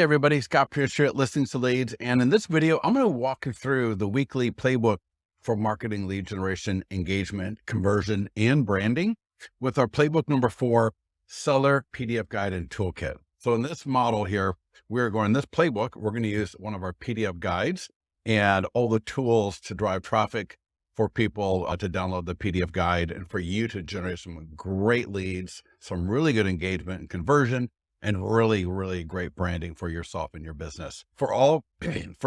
Hey everybody, Scott Pierce here at Listings to Leads. And in this video, I'm going to walk you through the weekly playbook for marketing lead generation, engagement, conversion, and branding with our playbook number 4, Seller PDF Guide and Toolkit. So in this model here, we're going this playbook, we're going to use one of our PDF guides and all the tools to drive traffic for people to download the PDF guide and for you to generate some great leads, some really good engagement and conversion, and really, really great branding for yourself and your business. For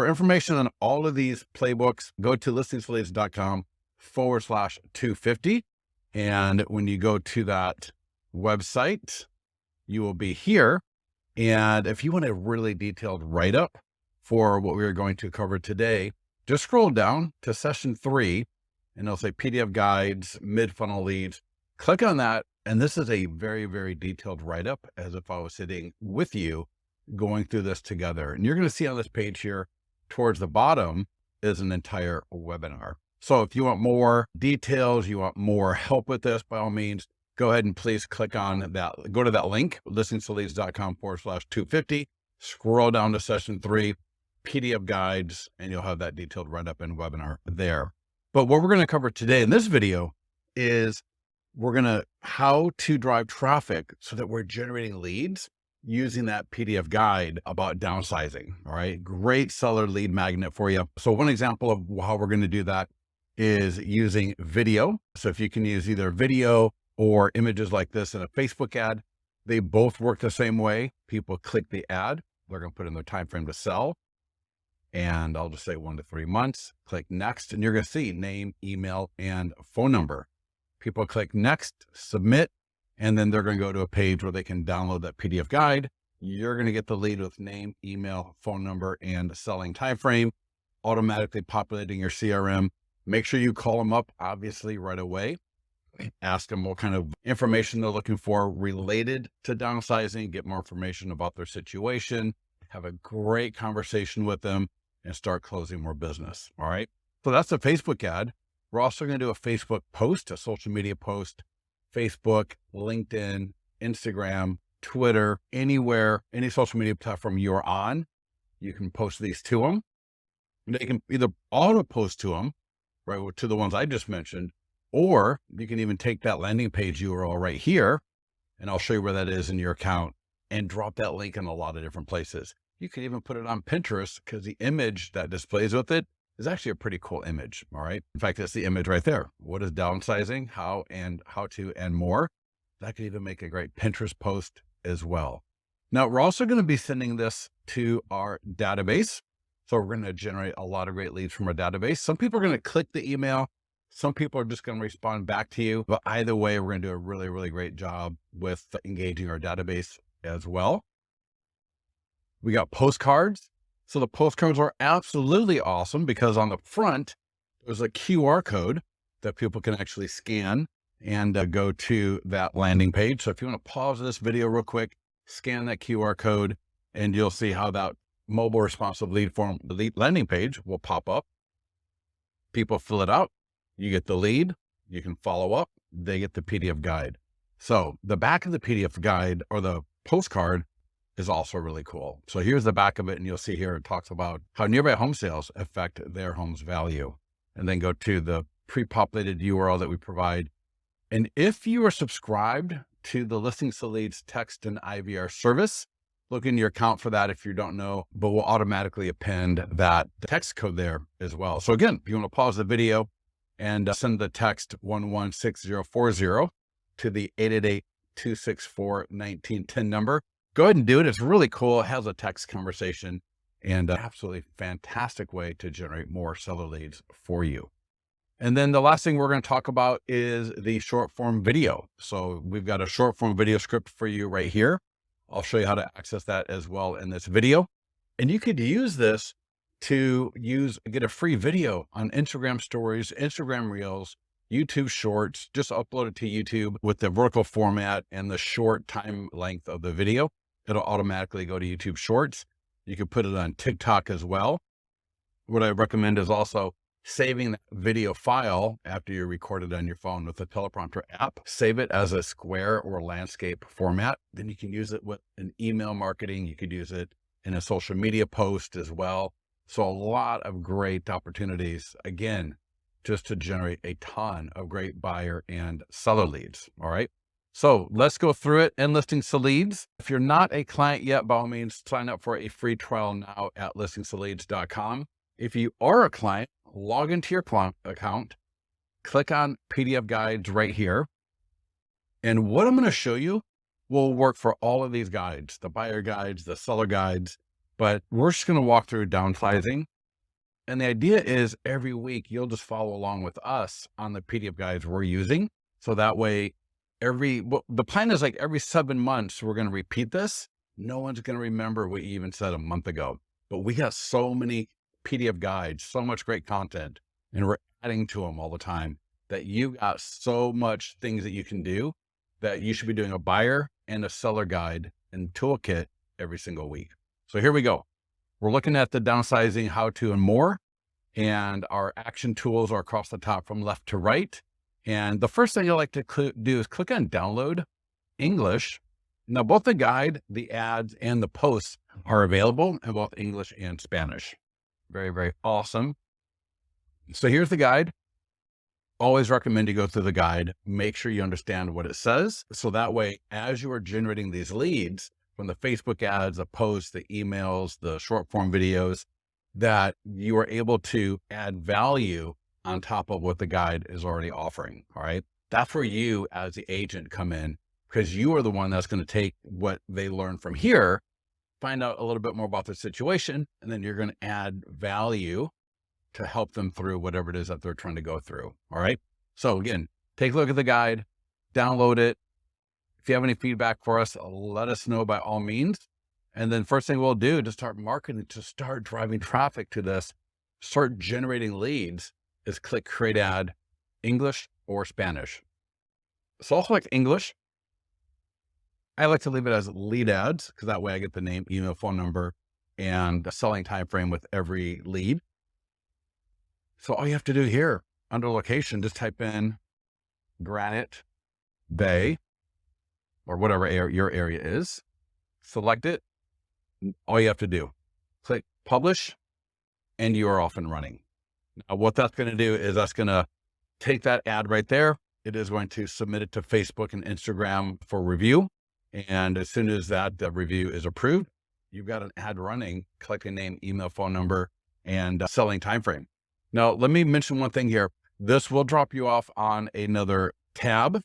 information on all of these playbooks, go to listingsleads.com/250. And when you go to that website, you will be here. And if you want a really detailed write-up for what we are going to cover today, just scroll down to session 3 and it'll say PDF guides, mid-funnel leads. Click on that. And this is a very, very detailed write-up as if I was sitting with you going through this together. And you're going to see on this page here towards the bottom is an entire webinar. So if you want more details, you want more help with this, by all means, go ahead and please click on that. Go to that link, listingsleads.com/250, scroll down to session 3, PDF guides, and you'll have that detailed write-up and webinar there. But what we're going to cover today in this video is how to drive traffic so that we're generating leads using that PDF guide about downsizing. All right. Great seller lead magnet for you. So one example of how we're going to do that is using video. So if you can use either video or images like this in a Facebook ad, they both work the same way. People click the ad, they're going to put in their time frame to sell. And I'll just say 1 to 3 months, click next, and you're going to see name, email, and phone number. People click next, submit, and then they're going to go to a page where they can download that PDF guide. You're going to get the lead with name, email, phone number, and selling time frame, automatically populating your CRM. Make sure you call them up, obviously, right away. Ask them what kind of information they're looking for related to downsizing, get more information about their situation, have a great conversation with them, and start closing more business. All right. So that's a Facebook ad. We're also going to do a Facebook post, a social media post, Facebook, LinkedIn, Instagram, Twitter, anywhere, any social media platform you're on, you can post these to them. They can either auto post to them, right, to the ones I just mentioned, or you can even take that landing page URL right here, and I'll show you where that is in your account, and drop that link in a lot of different places. You can even put it on Pinterest because the image that displays with it is actually a pretty cool image. All right. In fact, that's the image right there. What is downsizing, how to, and more. That could even make a great Pinterest post as well. Now, we're also going to be sending this to our database. So we're going to generate a lot of great leads from our database. Some people are going to click the email. Some people are just going to respond back to you. But either way, we're going to do a really, really great job with engaging our database as well. We got postcards. So the postcards are absolutely awesome because on the front, there's a QR code that people can actually scan and go to that landing page. So if you want to pause this video real quick, scan that QR code, and you'll see how that mobile responsive lead form, the lead landing page will pop up. People fill it out. You get the lead. You can follow up. They get the PDF guide. So the back of the PDF guide or the postcard is also really cool. So here's the back of it, and you'll see here it talks about how nearby home sales affect their home's value. And then go to the pre-populated URL that we provide. And if you are subscribed to the Listings to Leads text and IVR service, look in your account for that if you don't know, but we'll automatically append that text code there as well. So again, if you want to pause the video and send the text 116040 to the 888-264-1910 number, go ahead and do it. It's really cool. It has a text conversation and an absolutely fantastic way to generate more seller leads for you. And then the last thing we're going to talk about is the short form video. So we've got a short form video script for you right here. I'll show you how to access that as well in this video. And you could use this to get a free video on Instagram stories, Instagram reels, YouTube shorts. Just upload it to YouTube with the vertical format and the short time length of the video. It'll automatically go to YouTube Shorts. You can put it on TikTok as well. What I recommend is also saving that video file after you record it on your phone with the teleprompter app. Save it as a square or landscape format. Then you can use it with an email marketing. You could use it in a social media post as well. So a lot of great opportunities, again, just to generate a ton of great buyer and seller leads. All right. So let's go through it. And listings to leads. If you're not a client yet, by all means, sign up for a free trial now at listingstoleads.com. If you are a client, log into your client account, click on PDF guides right here. And what I'm going to show you will work for all of these guides, the buyer guides, the seller guides, but we're just going to walk through downsizing. And the idea is every week you'll just follow along with us on the PDF guides we're using. So that way, the plan is like every 7 months, we're going to repeat this. No one's going to remember what you even said a month ago, but we got so many PDF guides, so much great content, and we're adding to them all the time that you got so much things that you can do that you should be doing a buyer and a seller guide and toolkit every single week. So here we go. We're looking at the downsizing, how to, and more. And our action tools are across the top from left to right. And the first thing I like to do is click on download English. Now, both the guide, the ads, and the posts are available in both English and Spanish. Very, very awesome. So here's the guide. Always recommend you go through the guide. Make sure you understand what it says. So that way, as you are generating these leads from the Facebook ads, the posts, the emails, the short form videos, that you are able to add value on top of what the guide is already offering. All right. That's where you as the agent come in, because you are the one that's going to take what they learn from here, find out a little bit more about their situation, and then you're going to add value to help them through whatever it is that they're trying to go through. All right. So again, take a look at the guide, download it. If you have any feedback for us, let us know by all means. And then first thing we'll do to start marketing, to start driving traffic to this, start generating leads, is click create ad, English or Spanish. So I'll click English. I like to leave it as lead ads because that way I get the name, email, phone number, and the selling time frame with every lead. So all you have to do here under location, just type in Granite Bay or whatever your area is, select it. All you have to do, click publish, and you are off and running. Now, what that's going to do is that's going to take that ad right there. It is going to submit it to Facebook and Instagram for review. And as soon as that review is approved, you've got an ad running. Click a name, email, phone number, and selling time frame. Now, let me mention one thing here. This will drop you off on another tab.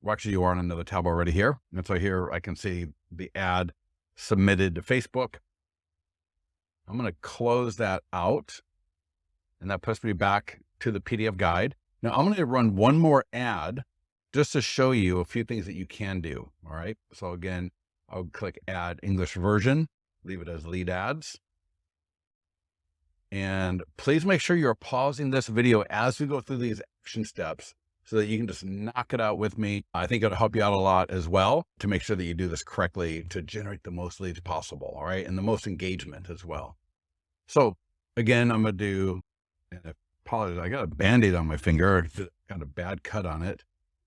Well, actually, you are on another tab already here. And so here I can see the ad submitted to Facebook. I'm going to close that out. And that puts me back to the PDF guide. Now I'm going to run one more ad just to show you a few things that you can do. All right. So again, I'll click add English version, leave it as lead ads. And please make sure you're pausing this video as we go through these action steps so that you can just knock it out with me. I think it'll help you out a lot as well to make sure that you do this correctly to generate the most leads possible. All right. And the most engagement as well. So again, I'm going to do, and I apologize, I got a Band-Aid on my finger, got a bad cut on it.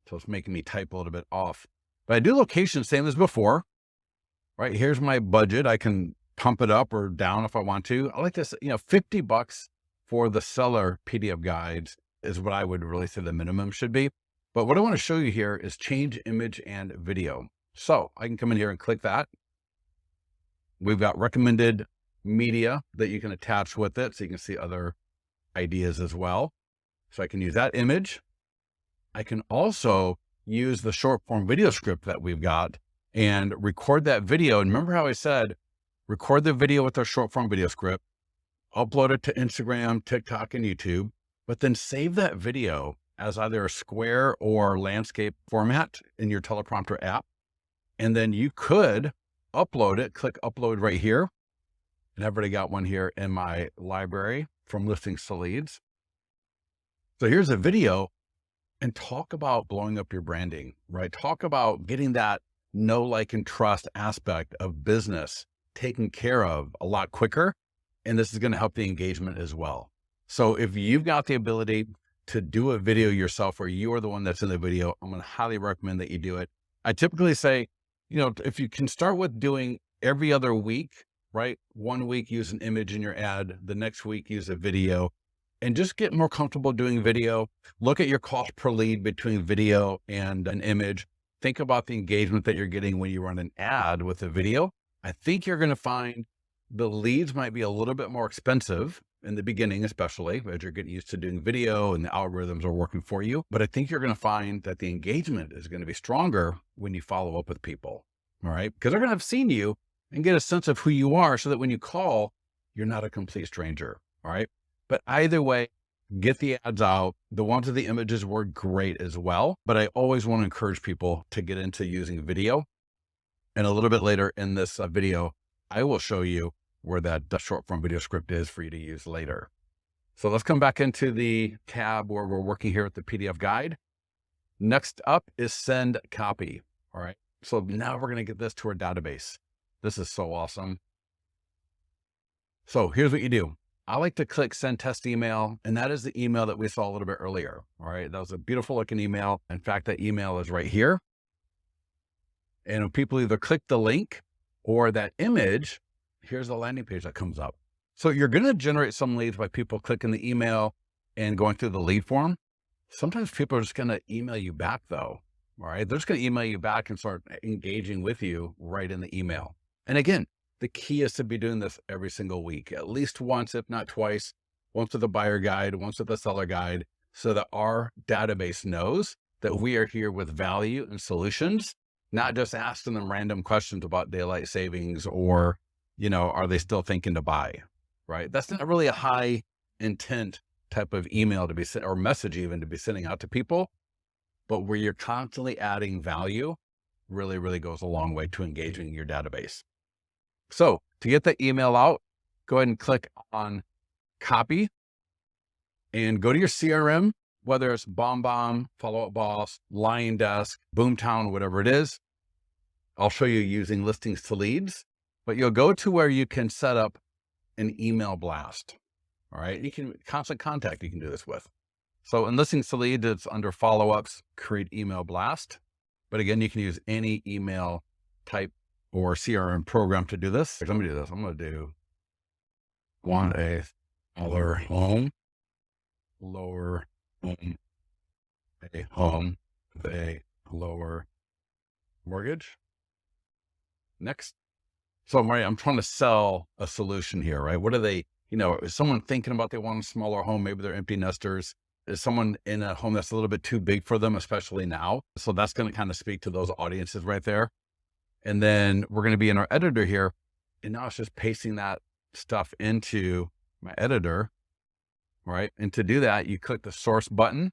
So it's making me type a little bit off, but I do location same as before, right? Here's my budget. I can pump it up or down if I want to. I like this, $50 for the seller PDF guides is what I would really say the minimum should be. But what I want to show you here is change image and video. So I can come in here and click that. We've got recommended media that you can attach with it. So you can see other ideas as well. So I can use that image. I can also use the short form video script that we've got and record that video. And remember how I said, record the video with our short form video script, upload it to Instagram, TikTok, and YouTube, but then save that video as either a square or landscape format in your teleprompter app. And then you could upload it, click upload right here. And I've already got one here in my library from Listings to Leads. So here's a video, and talk about blowing up your branding, right? Talk about getting that know, like, and trust aspect of business taken care of a lot quicker. And this is going to help the engagement as well. So if you've got the ability to do a video yourself where you are the one that's in the video, I'm going to highly recommend that you do it. I typically say, if you can start with doing every other week right? One week use an image in your ad, the next week use a video, and just get more comfortable doing video. Look at your cost per lead between video and an image. Think about the engagement that you're getting when you run an ad with a video. I think you're going to find the leads might be a little bit more expensive in the beginning, especially as you're getting used to doing video and the algorithms are working for you. But I think you're going to find that the engagement is going to be stronger when you follow up with people. All right. Because they're going to have seen you and get a sense of who you are so that when you call, you're not a complete stranger. All right. But either way, get the ads out. The ones with the images were great as well. But I always want to encourage people to get into using video. And a little bit later in this video, I will show you where that short form video script is for you to use later. So let's come back into the tab where we're working here with the PDF guide. Next up is send copy. All right. So now we're going to get this to our database. This is so awesome. So here's what you do. I like to click send test email, and that is the email that we saw a little bit earlier. All right. That was a beautiful looking email. In fact, that email is right here. And when people either click the link or that image, here's the landing page that comes up. So you're going to generate some leads by people clicking the email and going through the lead form. Sometimes people are just going to email you back though. All right. They're just going to email you back and start engaging with you right in the email. And again, the key is to be doing this every single week, at least once, if not twice, once with the buyer guide, once with the seller guide, so that our database knows that we are here with value and solutions, not just asking them random questions about daylight savings or, are they still thinking to buy, right? That's not really a high intent type of email to be sent or message even to be sending out to people, but where you're constantly adding value really, really goes a long way to engaging your database. So to get the email out, go ahead and click on copy and go to your CRM, whether it's BombBomb, Follow Up Boss, Lion Desk, Boomtown, whatever it is. I'll show you using listings to leads, but you'll go to where you can set up an email blast. All right. You can constant contact you can do this with. So in listings to leads, it's under follow-ups, create email blast. But again, you can use any email type or CRM program to do this. Let me do this. I'm going to do want a smaller home, lower home, a home with a lower mortgage. Next. So I'm trying to sell a solution here, right? What are they, is someone thinking about they want a smaller home? Maybe they're empty nesters. Is someone in a home that's a little bit too big for them, especially now? So that's going to kind of speak to those audiences right there. And then we're going to be in our editor here. And now it's just pasting that stuff into my editor, right? And to do that, you click the source button,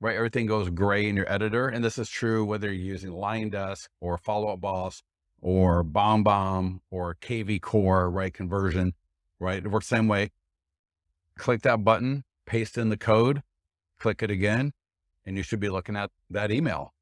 right? Everything goes gray in your editor. And this is true whether you're using Lion Desk or Follow Up Boss or BombBomb or KV Core, right? Conversion, right? It works the same way. Click that button, paste in the code, click it again, and you should be looking at that email.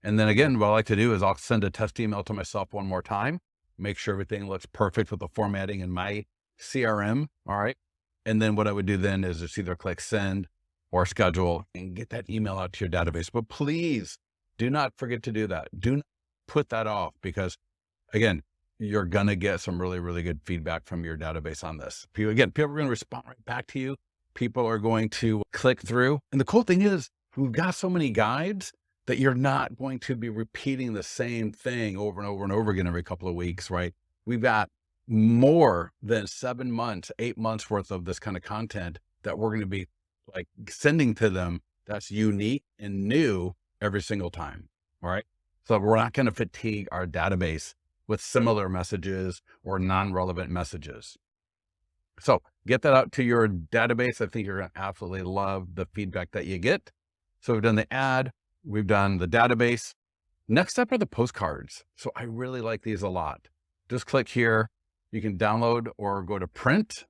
And then again, what I like to do is I'll send a test email to myself one more time, make sure everything looks perfect with the formatting in my CRM. All right. And then what I would do then is just either click send or schedule and get that email out to your database. But please do not forget to do that. Do not put that off because again, you're going to get some really, really good feedback from your database on this. People are going to respond right back to you. People are going to click through. And the cool thing is we've got so many guides that you're not going to be repeating the same thing over and over and over again every couple of weeks, right? We've got more than 7 months, 8 months worth of this kind of content that we're going to be like sending to them that's unique and new every single time. All right. So we're not going to fatigue our database with similar messages or non-relevant messages. So get that out to your database. I think you're going to absolutely love the feedback that you get. So we've done the ad, we've done the database. Next up are the postcards. So I really like these a lot. Just click here. You can download or go to print.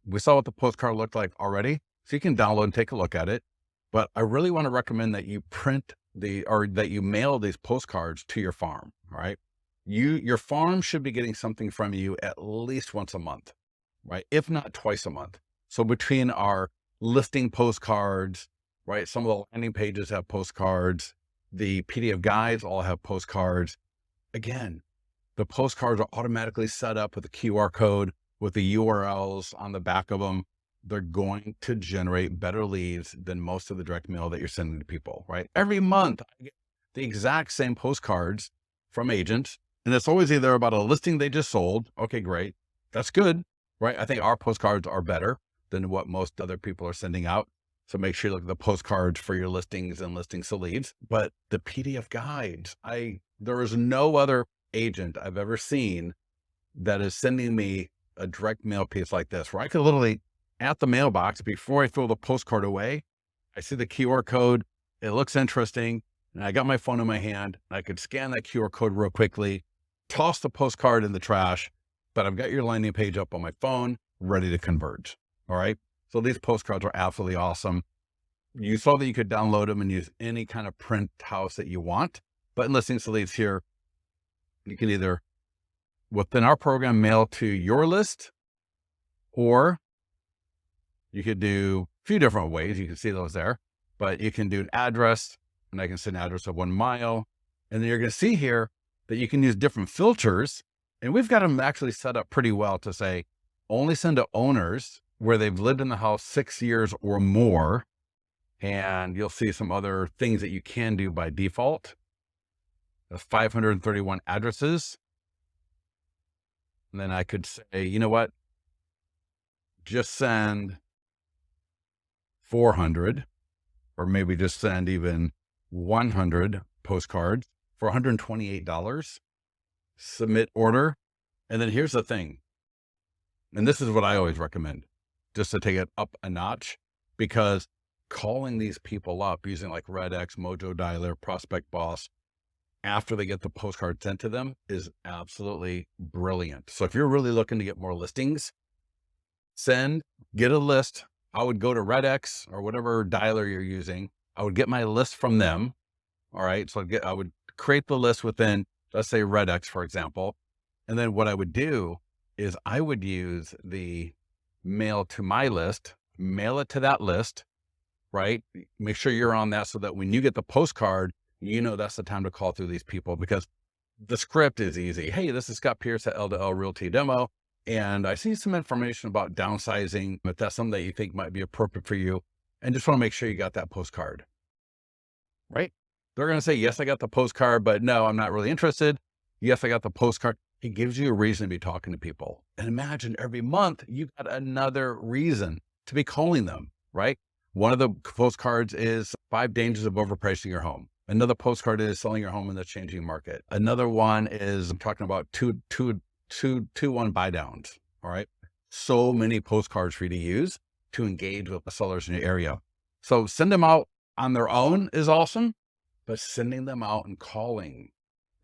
We saw what the postcard looked like already. So you can download and take a look at it. But I really want to recommend that you print that you mail these postcards to your farm. All right. Your farm should be getting something from you at least once a month, right? If not twice a month. So between our listing postcards, right? Some of the landing pages have postcards. The PDF guides all have postcards. Again, The postcards are automatically set up with a QR code with the URLs on the back of them. They're going to generate better leads than most of the direct mail that you're sending to people, right? Every month, I get the exact same postcards from agents, and it's always either about a listing they just sold. Okay, great. That's good, right? I think our postcards are better than what most other people are sending out. So make sure you look at the postcards for your listings and listings to leads. But the PDF guides, there is no other agent I've ever seen that is sending me a direct mail piece like this, where I could literally, at the mailbox, before I throw the postcard away, I see the QR code, it looks interesting, and I got my phone in my hand, and I could scan that QR code real quickly, toss the postcard in the trash, but I've got your landing page up on my phone, ready to convert. All right. So these postcards are absolutely awesome. You saw that you could download them and use any kind of print house that you want, but in listings to leads here, you can either within our program mail to your list, or you could do a few different ways. You can see those there, but you can do an address, and I can send an address of 1 mile. And then you're going to see here that you can use different filters, and we've got them actually set up pretty well to say, only send to owners where they've lived in the house 6 years or more. And you'll see some other things that you can do by default. 531 addresses. And then I could say, you know what? Just send 400, or maybe just send even 100 postcards for $128. Submit order. And then here's the thing. And this is what I always recommend, just to take it up a notch, because calling these people up using like RedX, Mojo Dialer, Prospect Boss, after they get the postcard sent to them is absolutely brilliant. So if you're really looking to get more listings, get a list. I would go to RedX or whatever dialer you're using. I would get my list from them. All right. So I would create the list within, let's say RedX, for example. And then what I would do is I would use the mail to my list, mail it to that list, right? Make sure you're on that so that when you get the postcard, you know that's the time to call through these people, because the script is easy. Hey, this is Scott Pierce at L2L Realty Demo, and I see some information about downsizing, if that's something that you think might be appropriate for you, and just want to make sure you got that postcard, right? They're going to say, yes, I got the postcard, but no, I'm not really interested. Yes, I got the postcard. It gives you a reason to be talking to people. And imagine every month you've got another reason to be calling them, right? One of the postcards is 5 dangers of overpricing your home. Another postcard is selling your home in the changing market. Another one is I'm talking about 2-1 buy downs. All right. So many postcards for you to use to engage with the sellers in your area. So send them out on their own is awesome, but sending them out and calling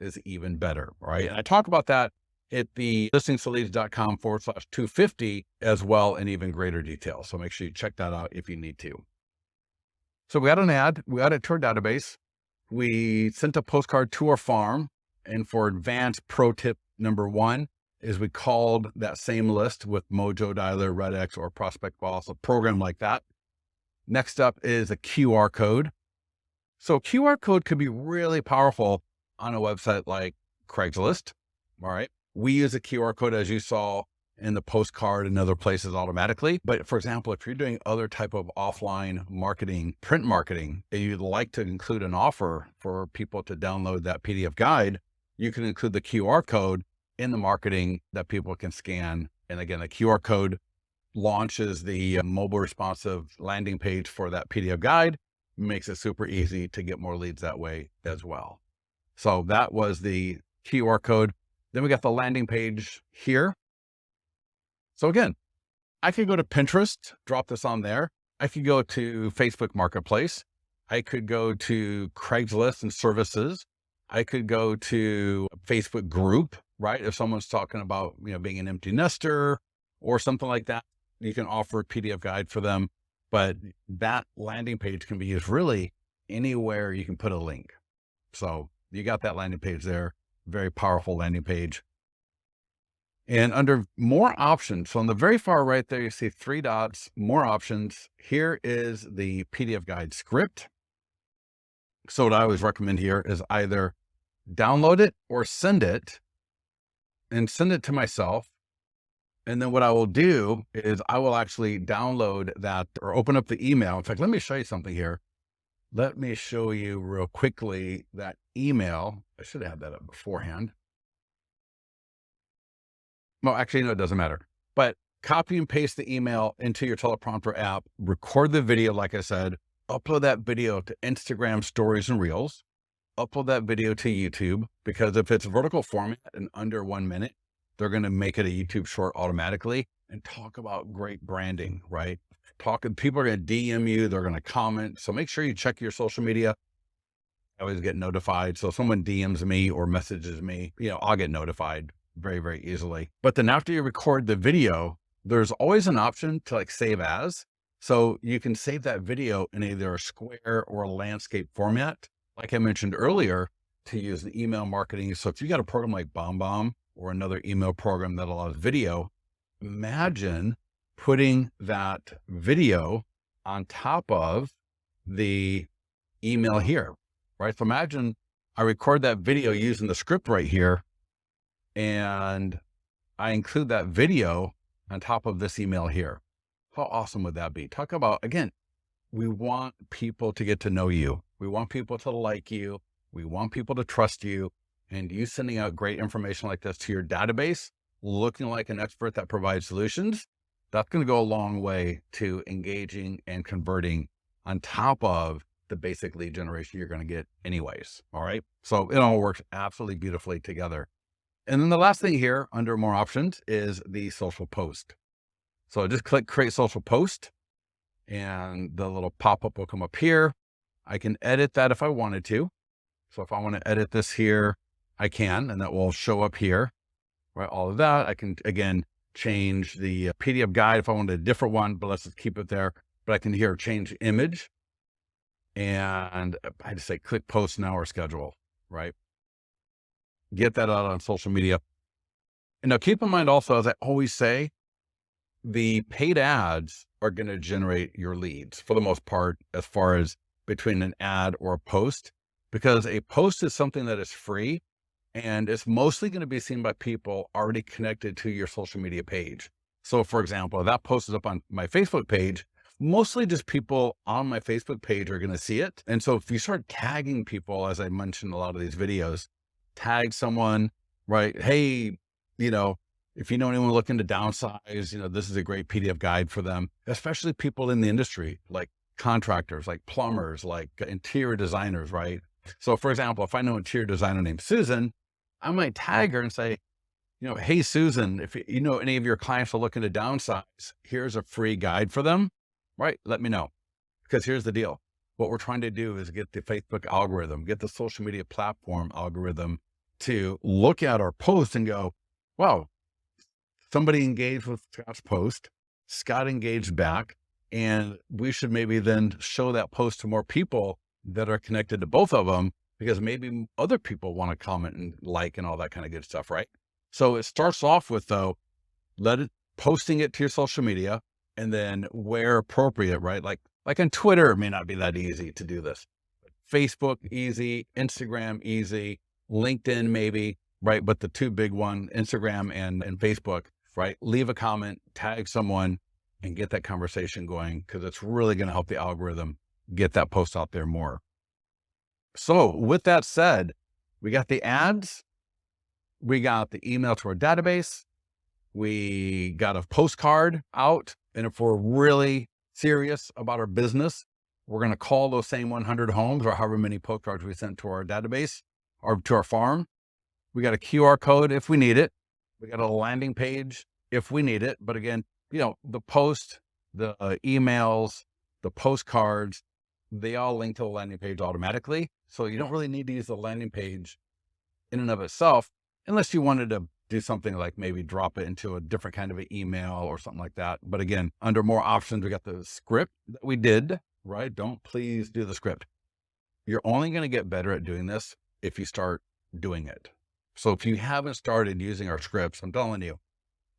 is even better. Right. And I talk about that at the listingstoleads.com/250 as well in even greater detail. So make sure you check that out if you need to. So we got an ad, we added to our database. We sent a postcard to our farm. And for advanced pro tip number 1 is we called that same list with Mojo Dialer, RedX, or Prospect Boss, a program like that. Next up is a QR code. So QR code could be really powerful on a website like Craigslist. All right. We use a QR code, as you saw in the postcard and other places automatically. But for example, if you're doing other type of offline marketing, print marketing, and you'd like to include an offer for people to download that PDF guide, you can include the QR code in the marketing that people can scan. And again, the QR code launches the mobile responsive landing page for that PDF guide, makes it super easy to get more leads that way as well. So that was the QR code. Then we got the landing page here. So again, I could go to Pinterest, drop this on there. I could go to Facebook Marketplace. I could go to Craigslist and services. I could go to Facebook group, right? If someone's talking about, being an empty nester or something like that, you can offer a PDF guide for them. But that landing page can be used really anywhere you can put a link. So you got that landing page there, very powerful landing page. And under more options, so on the very far right there, you see 3 dots, more options. Here is the PDF guide script. So what I always recommend here is either download it or send it and send it to myself. And then what I will do is I will actually download that or open up the email. In fact, let me show you something here. Let me show you real quickly that email. I should have had that up beforehand. Well, actually, no, it doesn't matter. But copy and paste the email into your teleprompter app, record the video, like I said, upload that video to Instagram stories and reels, upload that video to YouTube, because if it's vertical format in under 1 minute, they're going to make it a YouTube short automatically, and talk about great branding, right? People are going to DM you, they're going to comment. So make sure you check your social media. I always get notified. So if someone DMs me or messages me, I'll get notified very, very easily. But then after you record the video, there's always an option to save as. So you can save that video in either a square or a landscape format, like I mentioned earlier, to use the email marketing. So if you got a program like BombBomb or another email program that allows video, imagine putting that video on top of the email here, right? So imagine I record that video using the script right here, and I include that video on top of this email here. How awesome would that be? Talk about, again, we want people to get to know you. We want people to like you. We want people to trust you. And you sending out great information like this to your database, looking like an expert that provides solutions, that's going to go a long way to engaging and converting on top of the basic lead generation you're going to get anyways. All right. So it all works absolutely beautifully together. And then the last thing here under more options is the social post. So just click create social post, and the little pop-up will come up here. I can edit that if I wanted to. So if I want to edit this here, I can, and that will show up here, right? All of that. I can, again, change the PDF guide if I wanted a different one, but let's just keep it there. But I can here change image, and I just say click post now or schedule, right? Get that out on social media. And now keep in mind also, as I always say, the paid ads are going to generate your leads for the most part, as far as between an ad or a post, because a post is something that is free, and it's mostly going to be seen by people already connected to your social media page. So for example, if that post is up on my Facebook page, mostly just people on my Facebook page are going to see it. And so if you start tagging people, as I mentioned in a lot of these videos, tag someone, right? Hey, if you know anyone looking to downsize, this is a great PDF guide for them, especially people in the industry, like contractors, like plumbers, like interior designers, right? So for example, if I know an interior designer named Susan, I might tag her and say, hey, Susan, if you know any of your clients are looking to downsize, here's a free guide for them, right? Let me know. Because here's the deal. What we're trying to do is get the Facebook algorithm, get the social media platform algorithm to look at our post and go, wow, somebody engaged with Scott's post, Scott engaged back, and we should maybe then show that post to more people that are connected to both of them, because maybe other people want to comment and like and all that kind of good stuff, right? So it starts off with, though, posting it to your social media, and then where appropriate, right? Like on Twitter, it may not be that easy to do this. Facebook, easy. Instagram, easy. LinkedIn, maybe, right? But the two big one, Instagram and Facebook, right? Leave a comment, tag someone, and get that conversation going, because it's really going to help the algorithm get that post out there more. So with that said, we got the ads, we got the email to our database, we got a postcard out. And if we're really serious about our business, we're going to call those same 100 homes, or however many postcards we sent to our database or to our farm. We got a QR code if we need it. We got a landing page if we need it. But again, the post, the emails, the postcards, they all link to the landing page automatically. So you don't really need to use the landing page in and of itself, unless you wanted to do something like maybe drop it into a different kind of an email or something like that. But again, under more options, we got the script that we did, right? Please do the script. You're only going to get better at doing this if you start doing it. So if you haven't started using our scripts, I'm telling you,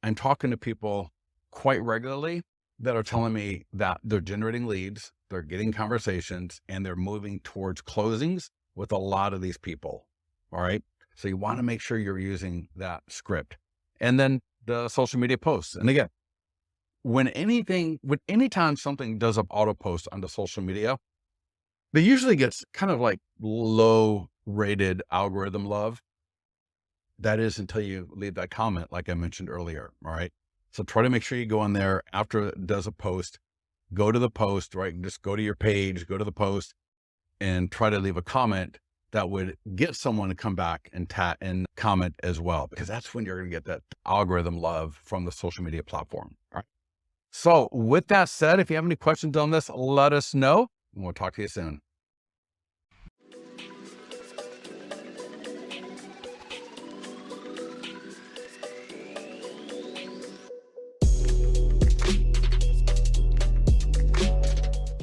I'm talking to people quite regularly that are telling me that they're generating leads, they're getting conversations, and they're moving towards closings with a lot of these people. All right. So you want to make sure you're using that script. And then the social media posts. And again, anytime something does an auto post onto social media, they usually gets kind of like low rated algorithm love. That is until you leave that comment, like I mentioned earlier. All right. So try to make sure you go in there after it does a post, go to the post, right? And just go to your page, go to the post and try to leave a comment that would get someone to come back and comment as well, because that's when you're going to get that algorithm love from the social media platform. All right. So with that said, if you have any questions on this, let us know and we'll talk to you soon.